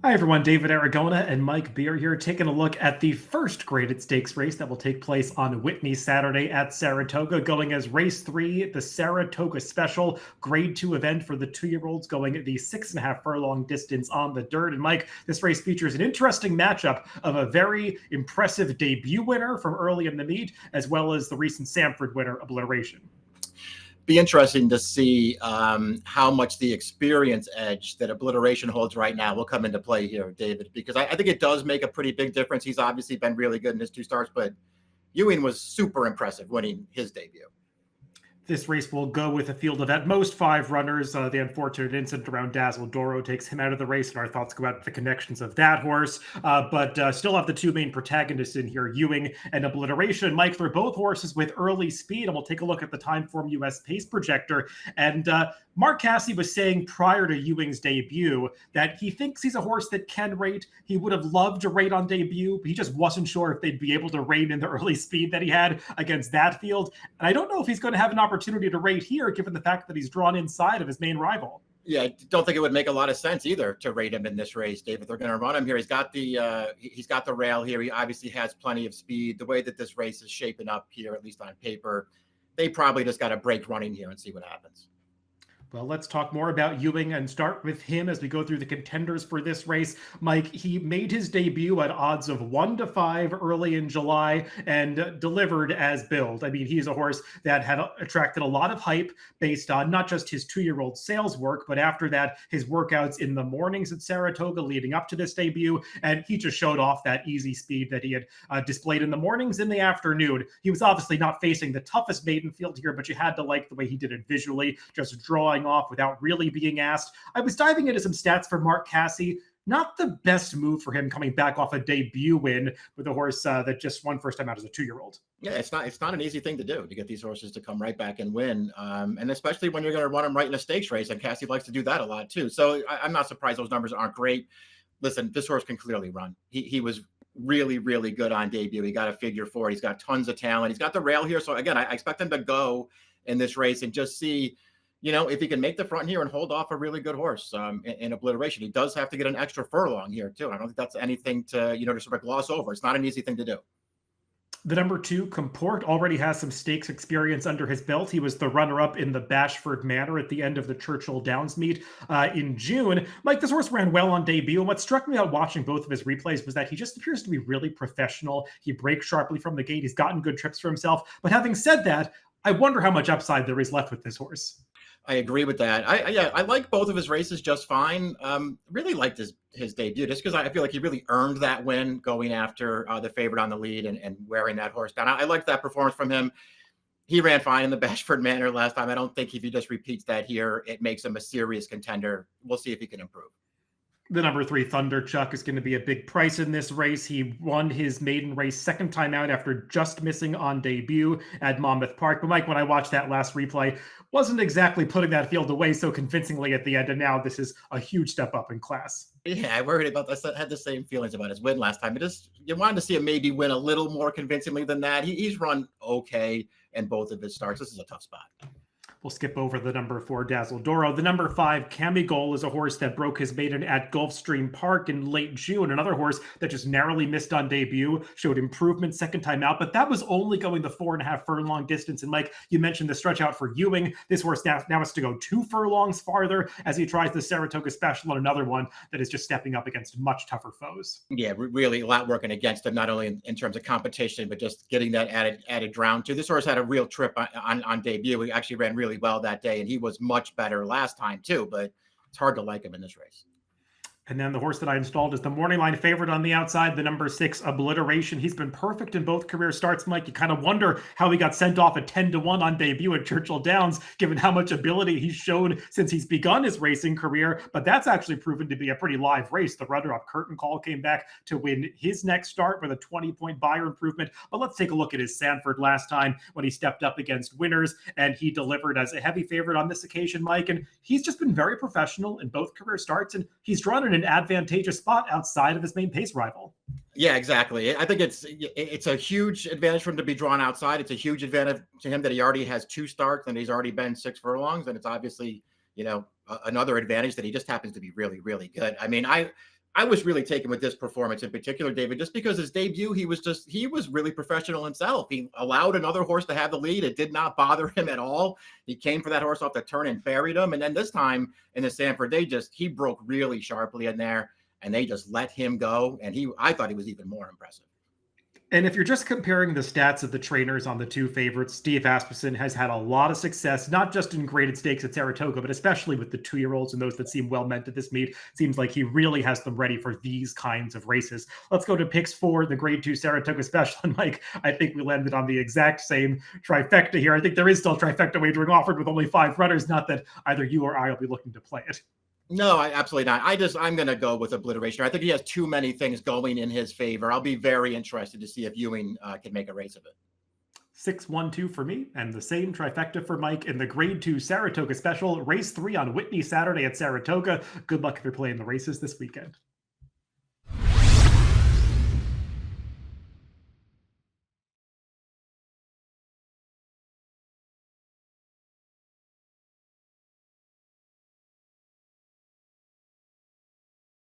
Hi everyone, David Aragona and Mike Beer here, taking a look at the first graded stakes race that will take place on Whitney Saturday at Saratoga, going as race 3, the Saratoga Special, grade 2 event for the 2-year-olds, going the 6.5 furlong distance on the dirt. And Mike, this race features an interesting matchup of a very impressive debut winner from early in the meet, as well as the recent Sanford winner, Obliteration. Be interesting to see how much the experience edge that Obliteration holds right now will come into play here, David, because I think it does make a pretty big difference. He's obviously been really good in his 2 starts, but Ewing was super impressive winning his debut. This race will go with a field of at most 5 runners. The unfortunate incident around Dazzle Doro takes him out of the race, and our thoughts go out to the connections of that horse. But still have the 2 main protagonists in here, Ewing and Obliteration. Mike, they're both horses with early speed, and we'll take a look at the Timeform US pace projector. And Mark Casse was saying prior to Ewing's debut that he thinks he's a horse that can rate. He would have loved to rate on debut, but he just wasn't sure if they'd be able to rate in the early speed that he had against that field. And I don't know if he's going to have an opportunity to rate here, given the fact that he's drawn inside of his main rival. Yeah, I don't think it would make a lot of sense either to rate him in this race, David. They're going to run him here. He's got the rail here. He obviously has plenty of speed. The way that this race is shaping up here, at least on paper, they probably just got to break running here and see what happens. Well, let's talk more about Ewing and start with him as we go through the contenders for this race. Mike, he made his debut at odds of 1-5 early in July and delivered as billed. I mean, he's a horse that had attracted a lot of hype based on not just his 2-year-old sales work, but after that, his workouts in the mornings at Saratoga leading up to this debut. And he just showed off that easy speed that he had displayed in the mornings. In the afternoon, he was obviously not facing the toughest maiden field here, but you had to like the way he did it visually, just drawing off without really being asked. I was diving into some stats for Mark Casse. Not the best move for him coming back off a debut win with a horse that just won first time out as a 2-year-old. Yeah, it's not an easy thing to do to get these horses to come right back and win, and especially when you're going to run them right in a stakes race. And Casse likes to do that a lot too. So I'm not surprised those numbers aren't great. Listen, this horse can clearly run. He was really, really good on debut. He got a figure 4. He's got tons of talent. He's got the rail here. So again, I expect him to go in this race and just see, if he can make the front here and hold off a really good horse in Obliteration. He does have to get an extra furlong here too. I don't think that's anything to, to sort of gloss over. It's not an easy thing to do. The number 2, Comport, already has some stakes experience under his belt. He was the runner-up in the Bashford Manor at the end of the Churchill Downs meet in June. Mike, this horse ran well on debut, and what struck me out watching both of his replays was that he just appears to be really professional. He breaks sharply from the gate. He's gotten good trips for himself. But having said that, I wonder how much upside there is left with this horse. I agree with that. I like both of his races just fine. Really liked his debut just because I feel like he really earned that win going after the favorite on the lead and wearing that horse down. I liked that performance from him. He ran fine in the Bashford Manor last time. I don't think if he just repeats that here, it makes him a serious contender. We'll see if he can improve. The number 3, Thunder Chuck, is going to be a big price in this race. He won his maiden race second time out after just missing on debut at Monmouth Park. But Mike, when I watched that last replay, wasn't exactly putting that field away so convincingly at the end. And now this is a huge step up in class. Yeah, I worried about this. I had the same feelings about his win last time. You wanted to see him maybe win a little more convincingly than that. He's run okay in both of his starts. This is a tough spot. We'll skip over the number 4, Dazzle Doro. The number 5, Camigol, is a horse that broke his maiden at Gulfstream Park in late June. Another horse that just narrowly missed on debut, showed improvement second time out, but that was only going the 4.5 furlong distance. And Mike, you mentioned the stretch out for Ewing. This horse now has to go 2 furlongs farther as he tries the Saratoga Special, and another one that is just stepping up against much tougher foes. Yeah, really a lot working against him, not only in terms of competition, but just getting that added round too. This horse had a real trip on debut. He actually ran really well that day, and he was much better last time too, but it's hard to like him in this race. And then the horse that I installed is the morning line favorite on the outside, the number 6, Obliteration. He's been perfect in both career starts, Mike. You kind of wonder how he got sent off at 10-1 on debut at Churchill Downs, given how much ability he's shown since he's begun his racing career. But that's actually proven to be a pretty live race. The runner-up Curtain Call came back to win his next start with a 20-point Beyer improvement. But let's take a look at his Sanford last time when he stepped up against winners, and he delivered as a heavy favorite on this occasion, Mike. And he's just been very professional in both career starts, and he's drawn in an advantageous spot outside of his main pace rival. Yeah, exactly. I think it's a huge advantage for him to be drawn outside. It's a huge advantage to him that he already has 2 starts and he's already been 6 furlongs. And it's obviously, another advantage that he just happens to be really, really good. I mean, I was really taken with this performance in particular, David, just because his debut, he was really professional himself. He allowed another horse to have the lead. It did not bother him at all. He came for that horse off the turn and buried him. And then this time in the Sanford, he broke really sharply in there and they just let him go. And I thought he was even more impressive. And if you're just comparing the stats of the trainers on the two favorites, Steve Asmussen has had a lot of success, not just in graded stakes at Saratoga, but especially with the 2-year-olds and those that seem well meant at this meet. Seems like he really has them ready for these kinds of races. Let's go to picks for the Grade 2 Saratoga Special. And Mike, I think we landed on the exact same trifecta here. I think there is still trifecta wagering offered with only 5 runners. Not that either you or I will be looking to play it. No, absolutely not. I'm going to go with obliteration. I think he has too many things going in his favor. I'll be very interested to see if Ewing can make a race of it. 6-1-2 for me, and the same trifecta for Mike in the Grade 2 Saratoga Special, race 3 on Whitney Saturday at Saratoga. Good luck if you're playing the races this weekend.